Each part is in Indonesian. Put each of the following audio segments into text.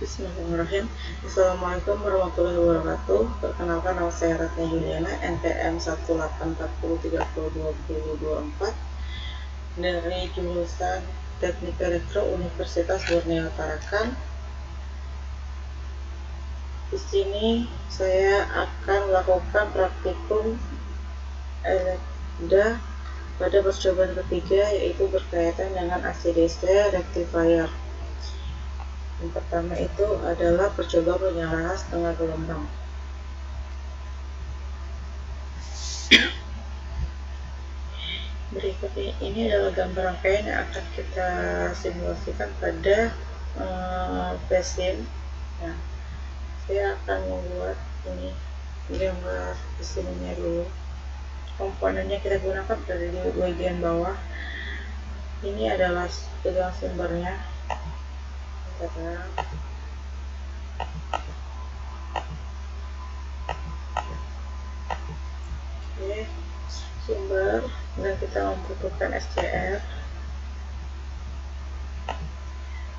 Bismillahirrahmanirrahim. Assalamualaikum warahmatullahi wabarakatuh. Perkenalkan, nama saya Ratna Juliana, NPM 18403022024 dari jurusan Teknik Elektro Universitas Borneo Tarakan. Di sini saya akan melakukan praktikum elekda pada percobaan ketiga, yaitu berkaitan dengan AC/DC rectifier. Yang pertama itu adalah percobaan penyalahan setengah gelombang. Berikut ini adalah gambar rangkaian yang akan kita simulasikan pada PSIM. Nah, saya akan membuat ini gambar PSIM-nya dulu. Komponennya kita gunakan dari bagian bawah. Ini adalah tegangan sumbernya. Oke, sumber, dan kita membutuhkan SCR.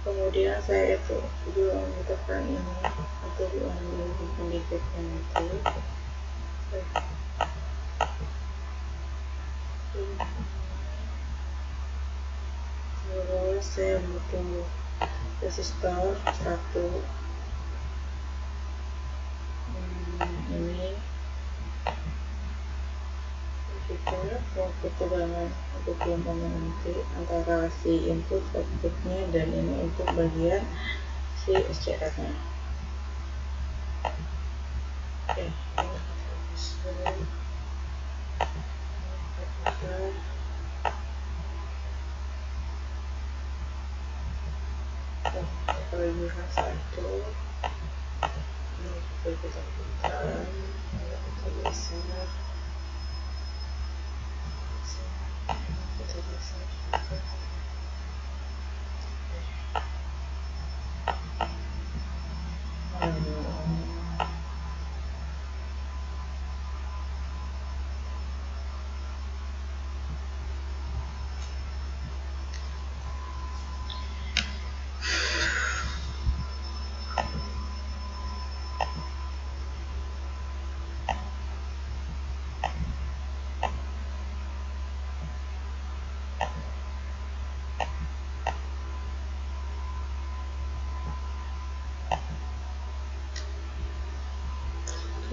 Kemudian saya itu juga membutuhkan ini untuk diambil pendidiknya nanti. Terus saya butuh resistor 1, ini kita untuk tegangan untuk gelombangnya nanti antara si input outputnya, dan ini untuk bagian si SCR nya. Oke, perlihat satu, ini kita putar, kita geser, kita geser.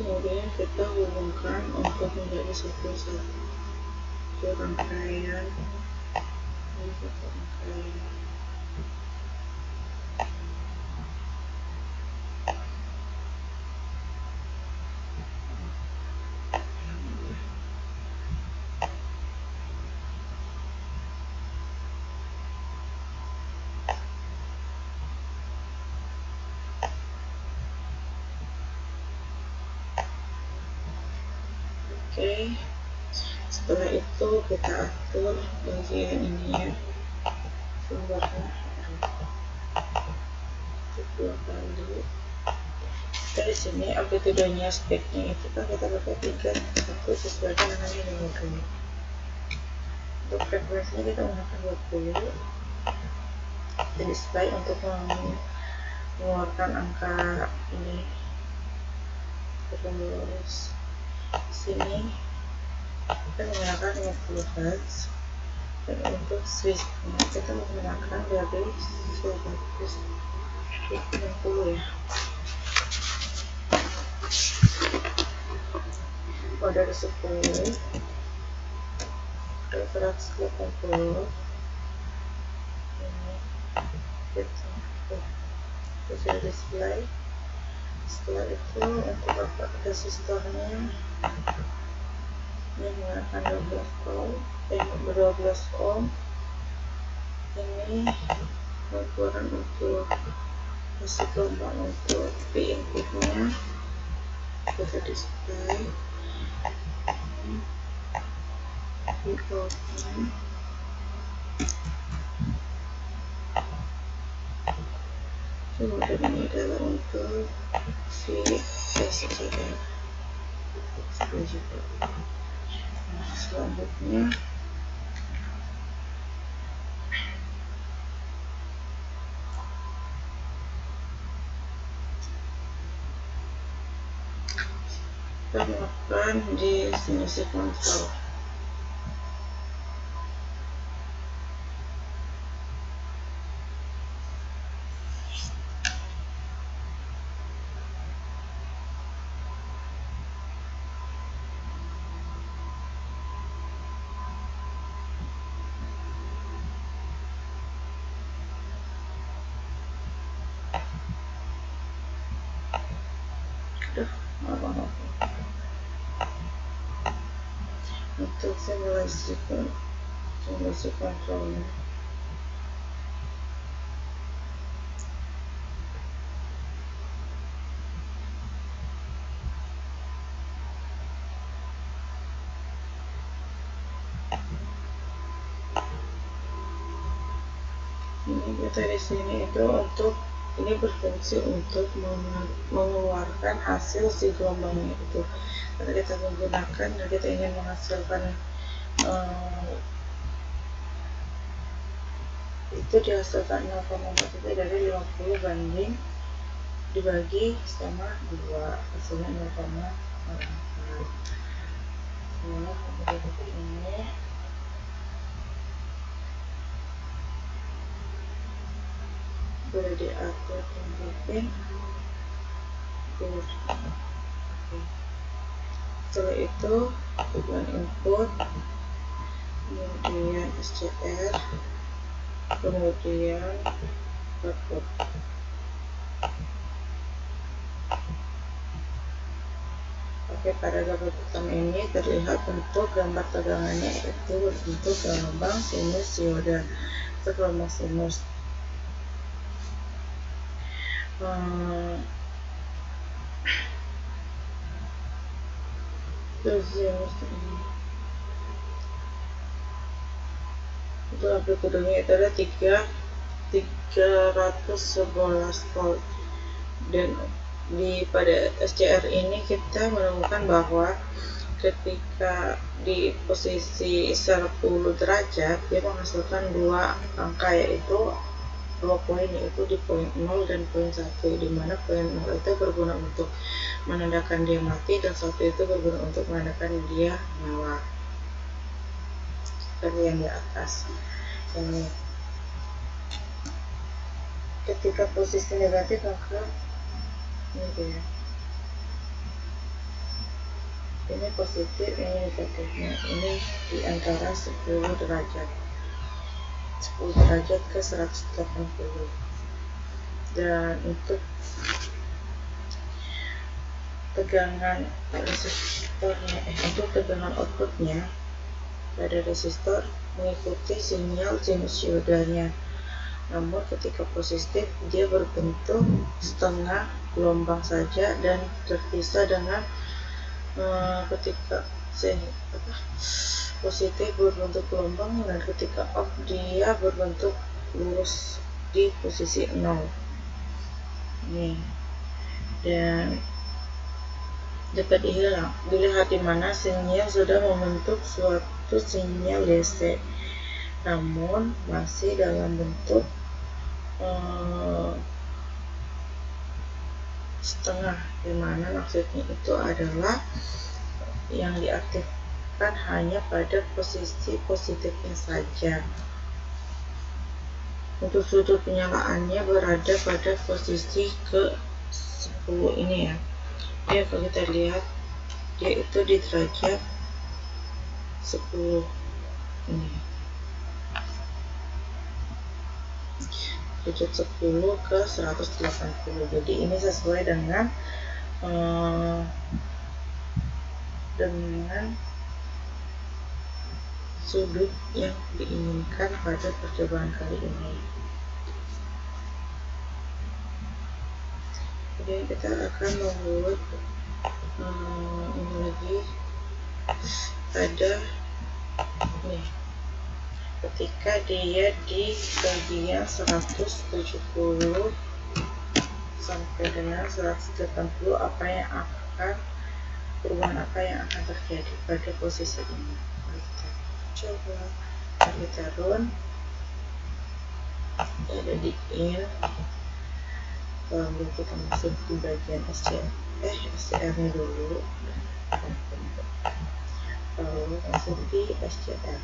Kemudian kita hubungkan untuk menjadi satu rangkaian. Oke, setelah itu kita atur bagian ini ya, sumbernya dua kali. Kita di sini amplitudenya, speknya itu kan kita pakai 3, 1 sesuaikan dengan ini modulnya. Untuk frekuensinya kita menggunakan 20. Kita display untuk mengeluarkan angka ini. Terus di sini kita menggunakan 50 Hz, dan untuk switchnya kita menggunakan dari 160 ya. Dari 10 ke 180 ini kita bisa display. Setelah itu untuk resistornya ini menggunakan 12 ohm. Ini ukuran untuk isi gelombang untuk P inputnya kita display. Di outputnya kemudian ini adalah untuk si SCR. Nah, selanjutnya kita melakukan di simulasi kontrol. Untuk simulasi kontrolnya, ini kita di sini itu untuk ini berfungsi untuk mengeluarkan hasil si gelombangnya itu. Karena kita menggunakan dan kita ingin menghasilkan itu dihasilkan 0,4 itu dari 50 banding dibagi sama 2, hasilnya 0,4. Semua seperti ini. Boleh diatur tunjukin. Setelah itu tujuan input, kemudian SCR, kemudian output. Oke, pada gambar pertama ini terlihat bentuk gambar tegangannya itu berbentuk gelombang sinusoida atau gelombang sinus. Untuk amplitudenya itu ada 311 volt, dan pada SCR ini kita menemukan bahwa ketika di posisi 10 derajat dia menghasilkan dua angka, yaitu dua poin, yaitu di poin 0 dan poin 1, di mana poin 0 itu berguna untuk menandakan dia mati dan 1 itu berguna untuk menandakan dia nyala. Seperti yang di atas ini, ketika posisi negatif maka ini dia, ini positif, ini negatifnya, ini di antara 10 derajat ke 180. Dan untuk tegangan resistornya, untuk tegangan outputnya pada resistor mengikuti sinyal sinusoidanya, namun ketika positif dia berbentuk setengah gelombang saja dan terpisah dengan ketika positif berbentuk gelombang dan ketika off dia berbentuk lurus di posisi 0. Nih, dan dapat dilihat di mana sinyal sudah membentuk suatu sinyal DC, namun masih dalam bentuk setengah, dimana maksudnya itu adalah yang diaktifkan hanya pada posisi positifnya saja. Untuk sudut penyalaannya berada pada posisi ke 10 ini ya. Jadi kalau kita lihat dia itu di derajat 10 ini, derajat 10 ke 180. Jadi ini sesuai dengan sudut yang diinginkan pada percobaan kali ini. Kemudian kita akan membuat ini lagi, ada nih, ketika dia di bagian 170 sampai dengan 180, perubahan apa yang akan terjadi pada posisi ini. Kita coba, kita run, ada di in, lalu kita masuk di bagian SCR nya dulu, lalu masuk di SCR,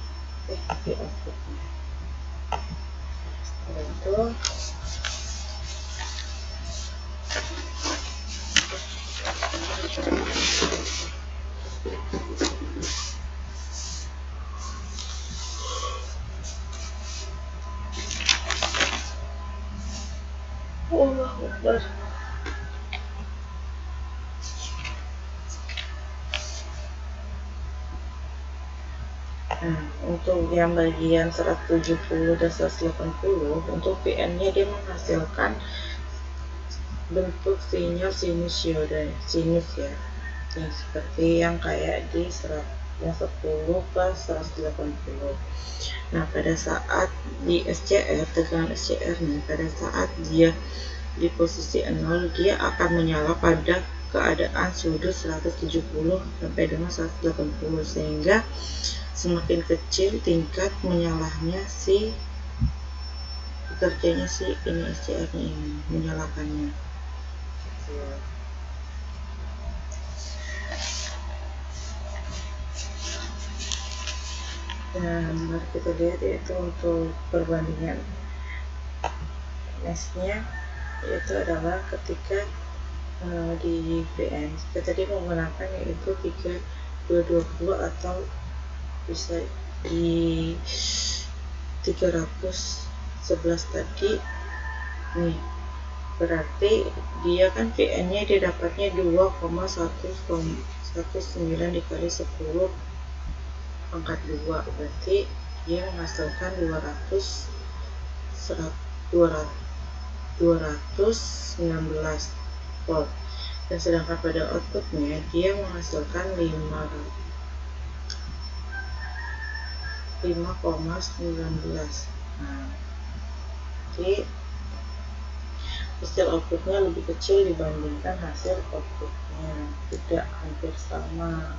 di outputnya. Setelah itu Akbar. Nah, untuk yang bagian 170 dan 180, untuk PN-nya dia menghasilkan bentuk sinyal sinusoida, sinus ya, yang seperti yang kayak di 10 ke 180. Nah, pada saat di SCR, tegangan SCR nih, pada saat dia di posisi 0, dia akan menyala pada keadaan sudut 170 sampai dengan 180, sehingga semakin kecil tingkat menyalahnya bekerjanya ini SCR nya ini, menyalakannya. Nah, mari kita lihat yaitu untuk perbandingan mesnya, yaitu adalah ketika di PN kita tadi menggunakan yaitu 3220 atau bisa di 311 tadi nih, berarti dia kan PN nya dia dapatnya 2,119 dikali 10 pangkat 2, berarti dia menghasilkan 219 volt, dan sedangkan pada outputnya dia menghasilkan 5,19. Nah, jadi hasil outputnya lebih kecil dibandingkan hasil outputnya, tidak hampir sama.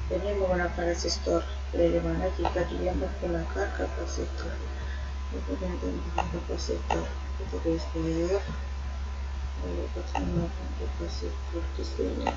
Ini menggunakan resistor, dari mana jika dia menggunakan kapasitor. Kemudian kapasitor kita geser, lalu kita menggunakan kapasitor di sini.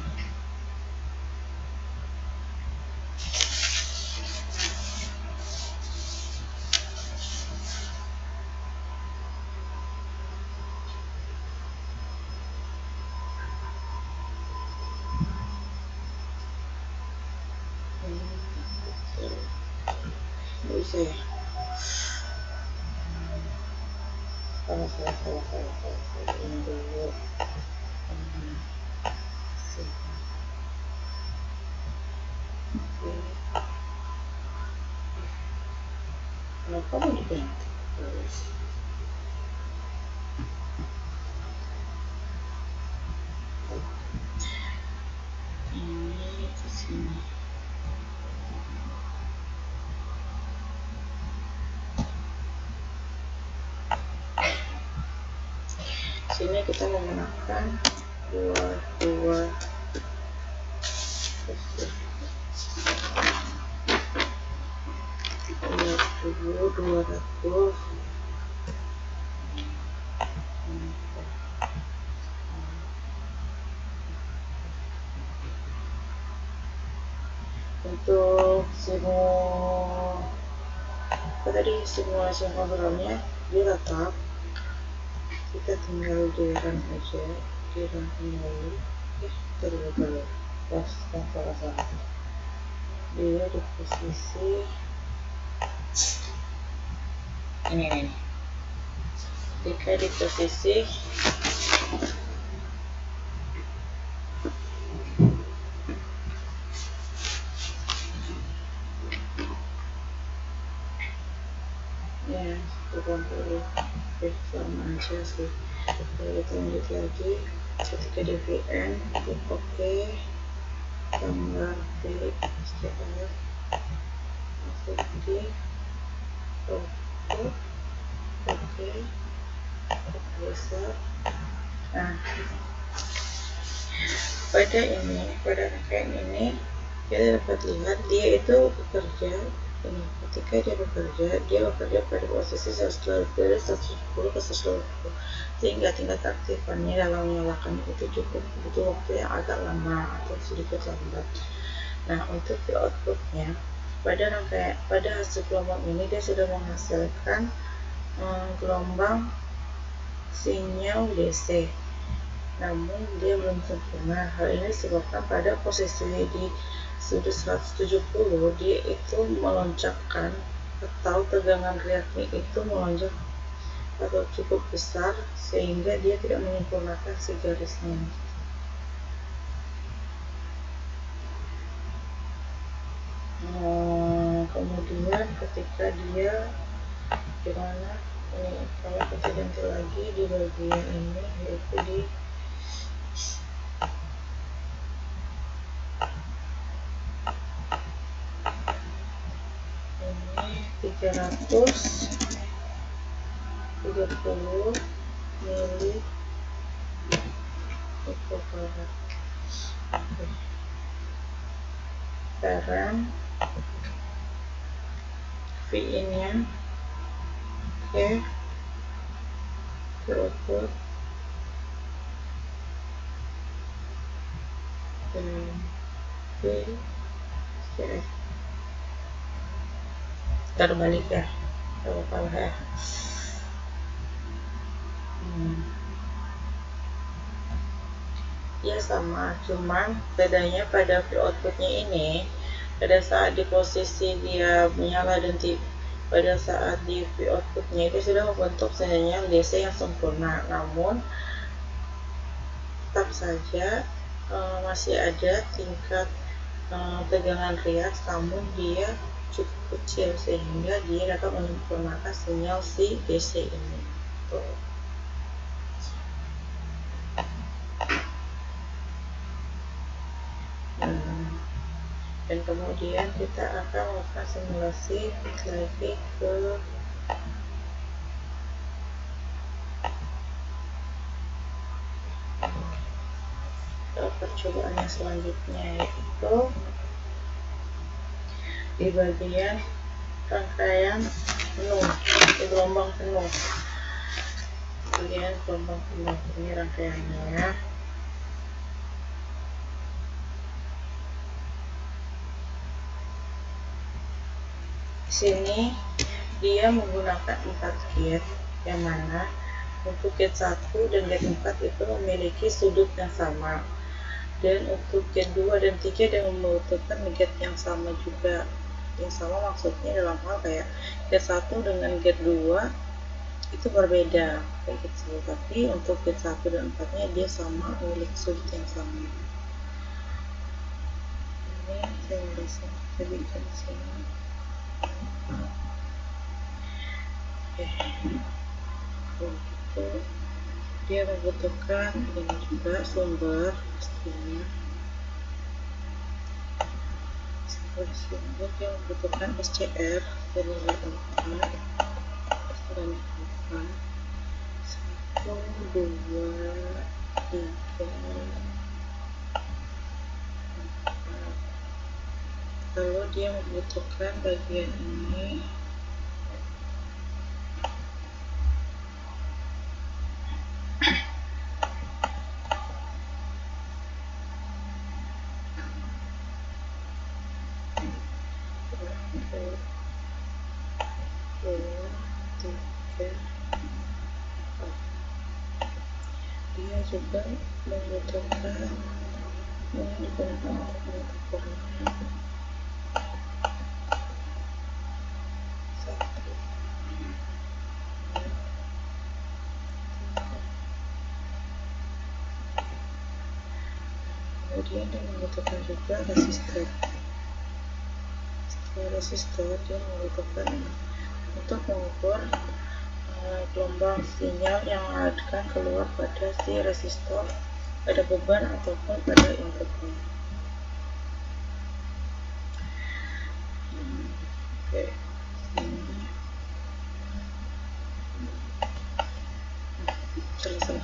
Bisa ya? Salah ini dulu. Kenapa mau diganti terus? Ini ke sini. Sini kita menggunakan 22 200. Untuk simulasi programnya dia tetap, kita tinggal di run aja. dirangkai terlalu pas salah dia di posisi ini ketika di posisi ya 80. Oke, sama aja sih. Lalu kita lanjut lagi ketika di VN klik OK, gambar di STR masuk di output. Oke, besar. Nah, pada rangkaian ini kita dapat lihat dia itu bekerja ini. Ketika dia bekerja pada posisi 120 dari 170 ke 120, sehingga tingkat aktifannya dalam menyalakan itu cukup butuh waktu yang agak lama atau sedikit lambat. Nah, untuk di outputnya pada hasil gelombang ini dia sudah menghasilkan gelombang sinyal DC, namun dia belum sempurna. Hal ini disebabkan pada posisi di sudut 170 dia itu melonjakkan atau tegangan reaknya itu melonjak atau cukup besar sehingga dia tidak menyempurnakan si garisnya. Kemudian ketika dia gimana ini, kalau kita ganti lagi di bagian ini yaitu di ini 330 mili mikrofarad. Sekarang VIN-nya ke output dan VCS terbalik ya, kalau ya. Ya sama, cuman bedanya pada outputnya ini pada saat di posisi dia menyala dan pada saat di outputnya itu sudah membentuk sinyal DC yang sempurna, namun tetap saja masih ada tingkat tegangan riak, namun dia cukup kecil sehingga dia dapat menyempurnakan sinyal si DC ini. Tuh. Dan kemudian kita akan melakukan simulasi lagi ke percobaan yang selanjutnya, yaitu di bagian rangkaian penuh, gelombang penuh. Bagian gelombang penuh ini rangkaiannya. Di sini dia menggunakan 4 gate, yang mana untuk gate 1 dan gate 4 itu memiliki sudut yang sama, dan untuk gate 2 dan 3 dia membutuhkan gate yang sama juga. Yang sama maksudnya dalam hal kayak gate 1 dengan gate 2 itu berbeda kayak gitu, tapi untuk gate 1 dan 4 nya dia sama, memiliki sudut yang sama. Ini saya bisa bikin sini. Oke, kalau gitu dia membutuhkan ini juga sumber pastinya. Sumber dia membutuhkan SCR bernilai 4 dan 4 1, 2, 3, 4. Lalu dia membutuhkan bagian ini dia juga membutuhkan yang digunakan untuk menutup warna satu. Kemudian dia membutuhkan juga resistor. Setelah resistor, dia membutuhkan untuk mengukur gelombang sinyal yang akan keluar pada si resistor, pada beban ataupun pada inputnya. Oke, selesai.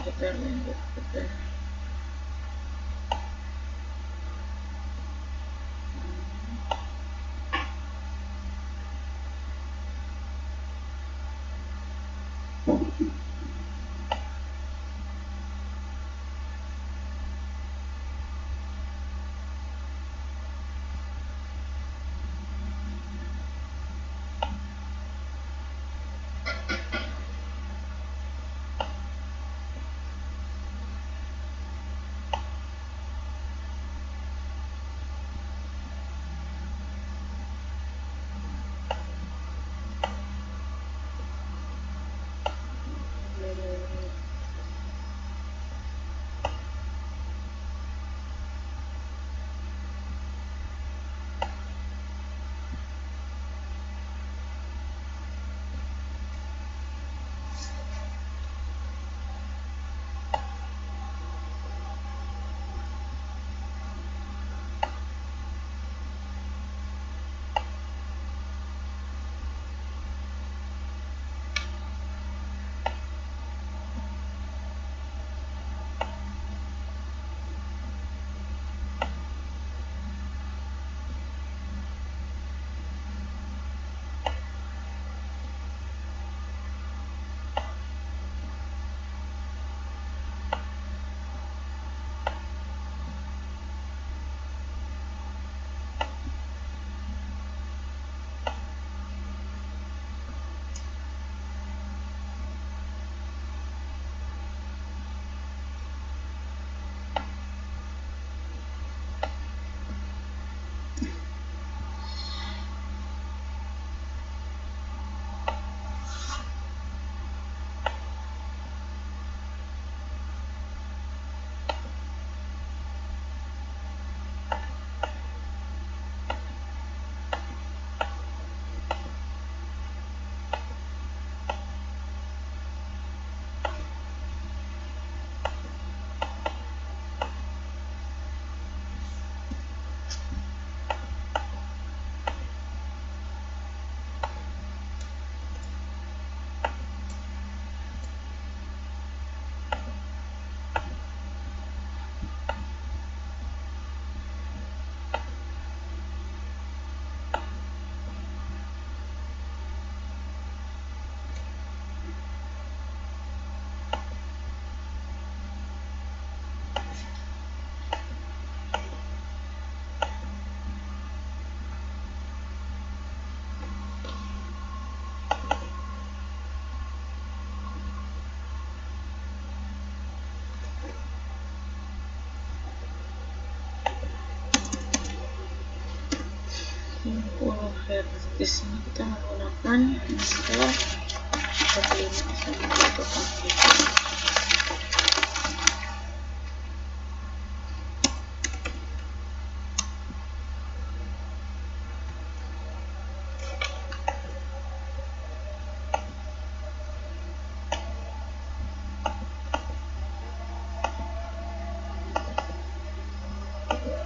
Kita lanjut ke di sini kita menggunakan instal 45 sama 1 Oke,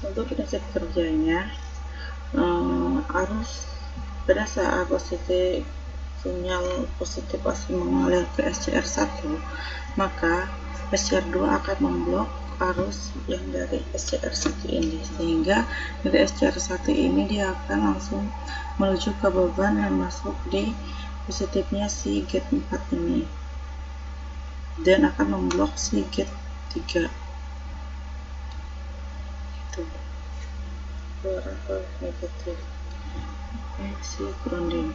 untuk prinsip kerjanya arus pada saat sinyal positif pasti mengalir ke SCR1, maka SCR2 akan memblok arus yang dari SCR1 ini, sehingga dari SCR1 ini dia akan langsung menuju ke beban dan masuk di positifnya si gate 4 ini dan akan memblok si gate 3 itu keluar ke negatif si grounding.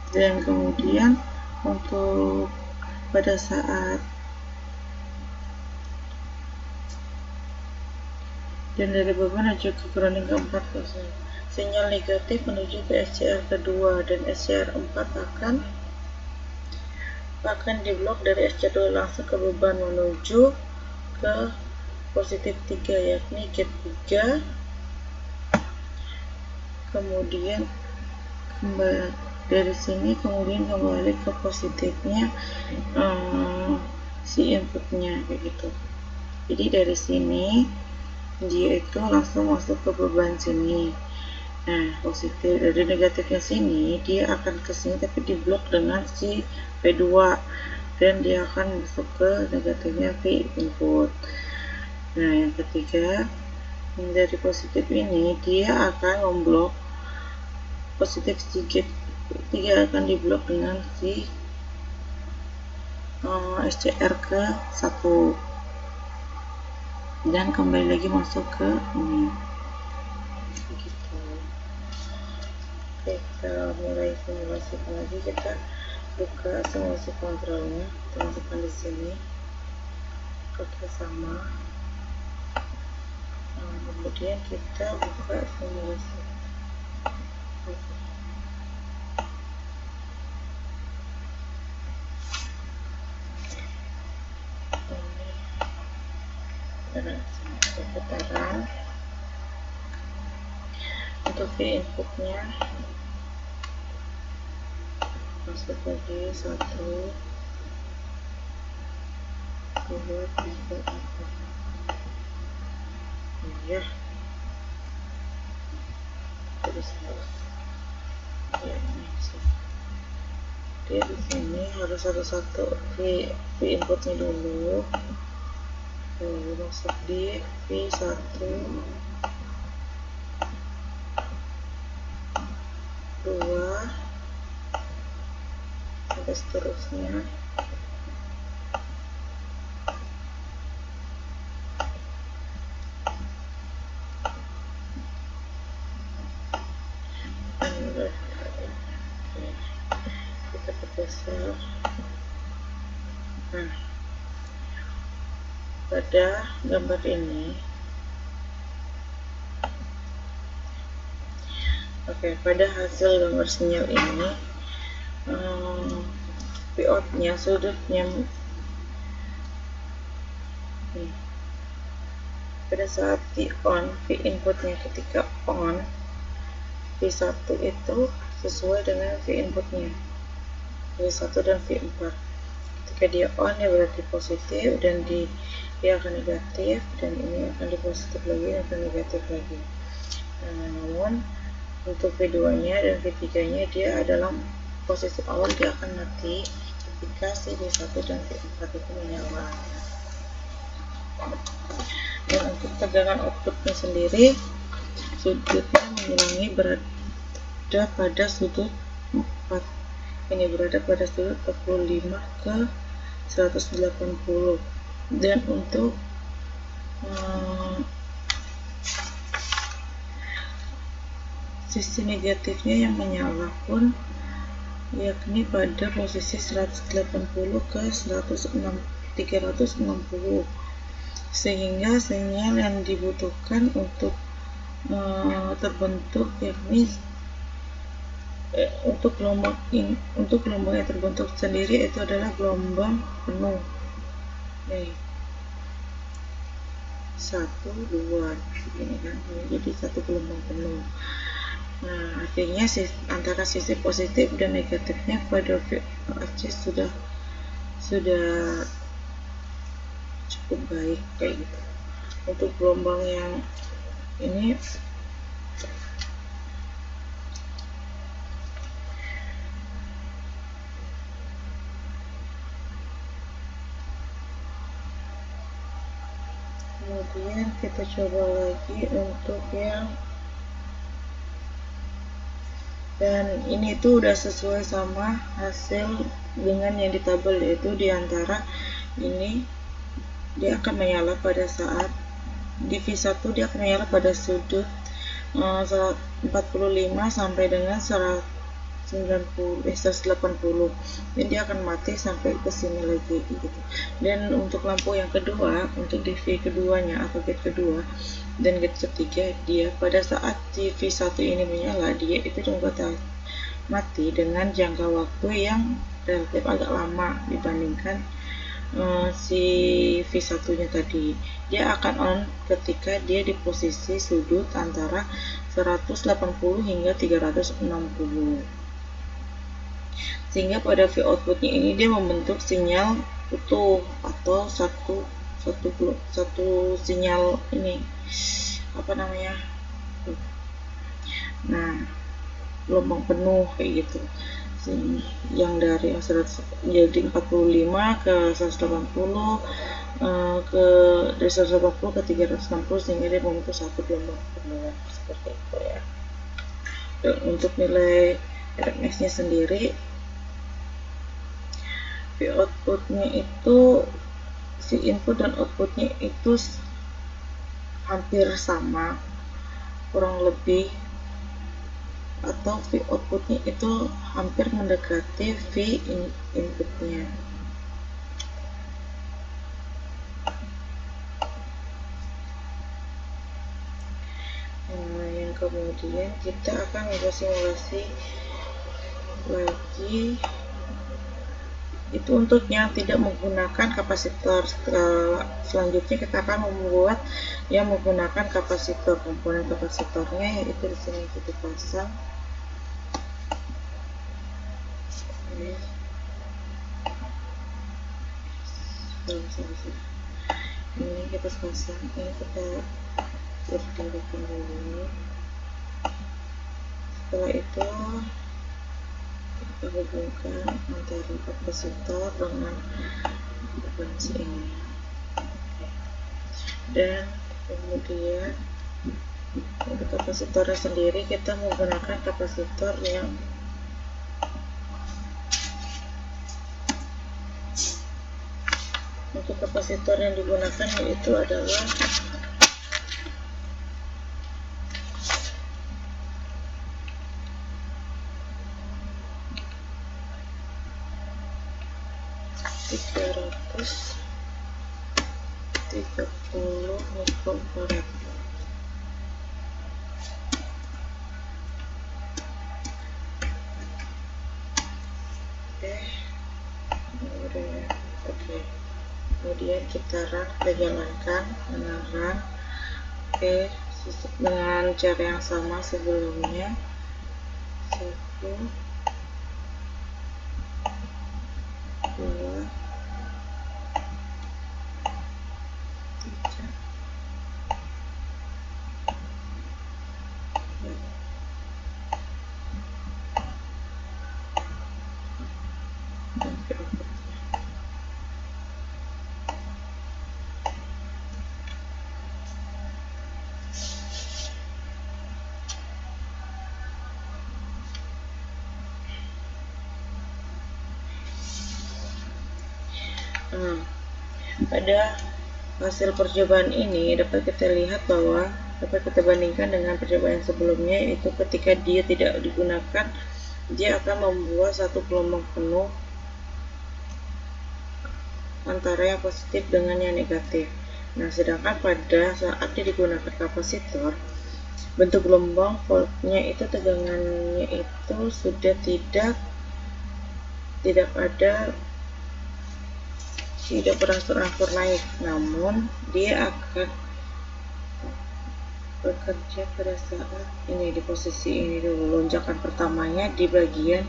Dan kemudian untuk pada saat dan dari beban menuju ke grounding keempat, sinyal negatif menuju ke SCR kedua dan SCR4 akan diblok dari SCR2 langsung ke beban menuju ke positif 3, yakni gate 3, kemudian dari sini kemudian kembali ke positifnya si inputnya kayak gitu. Jadi dari sini dia itu langsung masuk ke beban sini. Nah, positif dari negatifnya sini dia akan ke sini tapi diblok dengan si V2 dan dia akan masuk ke negatifnya V input. Nah, yang ketiga dari positif ini dia akan memblok positif sedikit 3 akan diblok dengan si SCR ke 1 dan kembali lagi masuk ke ini begitu. Oke, kita mulai simulasikan lagi. Kita buka simulasi kontrolnya, kita masukkan di sini. Oke, sama. Kemudian kita buka simulasi. Putaran untuk V inputnya masuk lagi 1 2 3 4 ya, terus ya, dia di sini harus satu-satu V inputnya dulu, lalu masuk di V1 2 sampai seterusnya. Kita pergeser. Nah, pada gambar ini pada hasil gambar sinyal ini Vout nya sudutnya pada saat V on, V inputnya ketika on, V1 itu sesuai dengan V inputnya V1 dan V4. Ketika dia on ya berarti positif, dan dia akan negatif, dan ini akan dipositif lagi dan akan negatif lagi. Namun untuk V2 nya dan V3 nya dia adalah posisi awal, dia akan mati ketika si V1 dan V4 itu menyala. Dan untuk tegangan outputnya sendiri, sudutnya mengulangi berada pada sudut 4, ini berada pada sudut 45 ke 180. Dan untuk sisi negatifnya yang menyala pun yakni pada posisi 180 ke 360, sehingga sinyal yang dibutuhkan untuk terbentuk yakni untuk gelombang yang terbentuk sendiri itu adalah gelombang penuh. Nih, 1 2 ini kan, jadi satu gelombang penuh. Nah, artinya antara sisi positif dan negatifnya pada VOC sudah cukup baik kayak gitu. Untuk gelombang yang ini kemudian kita coba lagi untuk yang, dan ini tuh udah sesuai sama hasil dengan yang di tabel, yaitu diantara ini dia akan menyala pada saat di V1, dia akan menyala pada sudut 45 sampai dengan 180, dan dia akan mati sampai ke sini lagi gitu. Dan untuk lampu yang kedua, untuk di V keduanya atau gate kedua dan gate ketiga, dia pada saat di V1 ini menyala, dia itu juga mati dengan jangka waktu yang relatif agak lama dibandingkan si V1 nya tadi. Dia akan on ketika dia di posisi sudut antara 180 hingga 360, sehingga pada V outputnya ini dia membentuk sinyal utuh atau satu sinyal ini apa namanya, nah gelombang penuh kayak gitu, yang dari 100 jadi 45 ke 180, ke dari 180 ke 360, sehingga dia membentuk satu gelombang penuh seperti itu ya. Dan untuk nilai RMS nya sendiri, V outputnya itu, si input dan outputnya itu hampir sama kurang lebih, atau V outputnya itu hampir mendekati V inputnya. Nah, yang kemudian kita akan simulasi lagi itu untuk yang tidak menggunakan kapasitor. Selanjutnya kita akan membuat yang menggunakan kapasitor. Komponen kapasitornya yaitu di sini kita pasang. Ini kita pasang, ini kita berdirikan dulu. Setelah itu kita hubungkan antara kapasitor dengan frekuensi ini, dan kemudian untuk kapasitornya sendiri kita menggunakan kapasitor yang digunakan yaitu adalah (330 mikrofarad). Kemudian kita jalankan dengan run dengan cara yang sama sebelumnya. 1, 2, 3, pada hasil percobaan ini dapat kita lihat bahwa dapat kita bandingkan dengan percobaan sebelumnya, yaitu ketika dia tidak digunakan, dia akan membuat satu gelombang penuh antara yang positif dengan yang negatif. Nah, sedangkan pada saat dia digunakan kapasitor, bentuk gelombang voltnya itu, tegangannya itu sudah tidak berangsur-angsur naik, namun dia akan bekerja pada saat ini di posisi ini dulu. Lonjakan pertamanya di bagian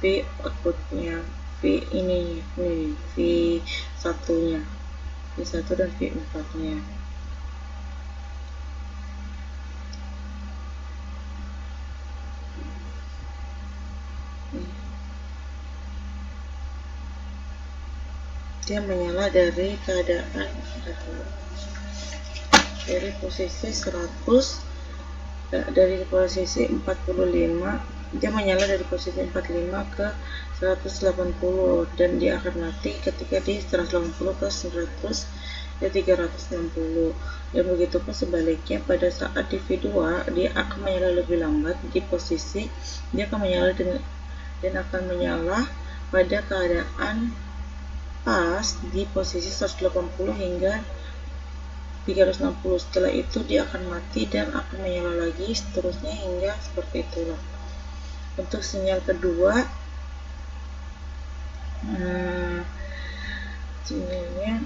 V outputnya, V V1 nya, V1 dan V4 nya. dia menyala dari keadaan dari posisi 100, dari posisi 45 dia menyala dari posisi 45 ke 180, dan dia akan mati ketika di 180 ke 100 ya 360. Dan begitu pun sebaliknya, pada saat di V2 dia akan menyala lebih lambat di posisi dia akan menyala dan akan menyala pada keadaan pas di posisi 180 hingga 360. Setelah itu dia akan mati dan akan menyala lagi seterusnya hingga seperti itulah. Untuk sinyal kedua, sinyalnya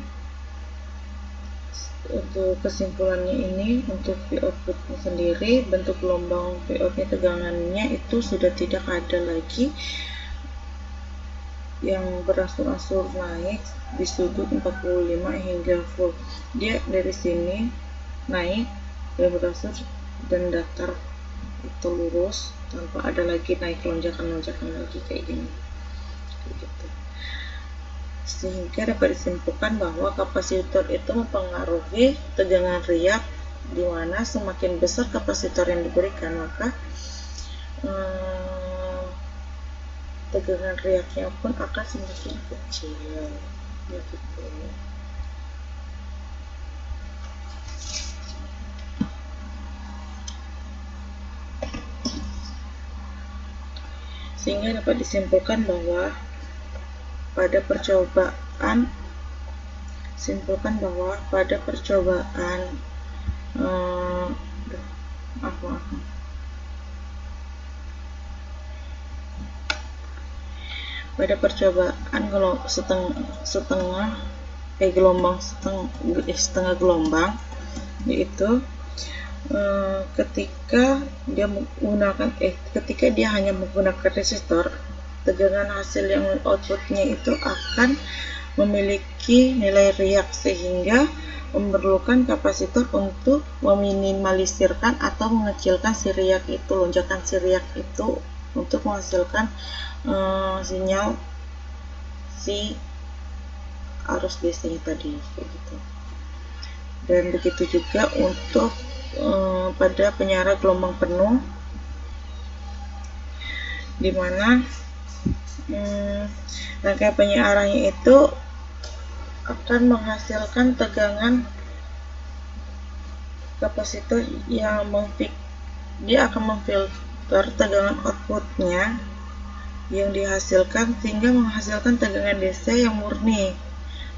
untuk kesimpulannya ini, untuk V outputnya sendiri, bentuk gelombang V outnya tegangannya itu sudah tidak ada lagi yang berangsur-angsur naik di sudut 45 hingga full. Dia dari sini naik dan berangsur dan datar itu lurus tanpa ada lagi naik lonjakan-lonjakan lagi kayak gini, gitu. Sehingga dapat disimpulkan bahwa kapasitor itu mempengaruhi tegangan riak, di mana semakin besar kapasitor yang diberikan maka tegangan riaknya pun akan semakin kecil, gitu. Sehingga dapat disimpulkan bahwa pada percobaan gelombang setengah gelombang, yaitu ketika dia hanya menggunakan resistor, tegangan hasil yang outputnya itu akan memiliki nilai riak, sehingga memerlukan kapasitor untuk meminimalisirkan atau mengecilkan si riak itu, lonjakan si riak itu, untuk menghasilkan sinyal si arus DC-nya tadi, kayak gitu. Dan begitu juga untuk pada penyara gelombang penuh, di mana rangkaian penyiarannya itu akan menghasilkan tegangan kapasitor yang dia akan memfilter tegangan outputnya yang dihasilkan sehingga menghasilkan tegangan DC yang murni,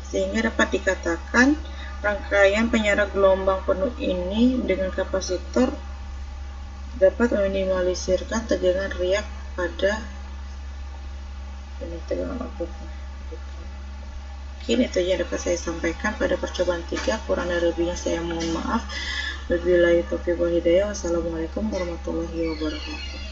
sehingga dapat dikatakan rangkaian penyara gelombang penuh ini dengan kapasitor dapat meminimalisirkan tegangan riak pada tegangan outputnya. Mungkin itu yang dapat saya sampaikan pada percobaan 3. Kurang dan lebihnya saya mohon maaf. Wabillahi taufiq wal hidayah. Wassalamualaikum warahmatullahi wabarakatuh.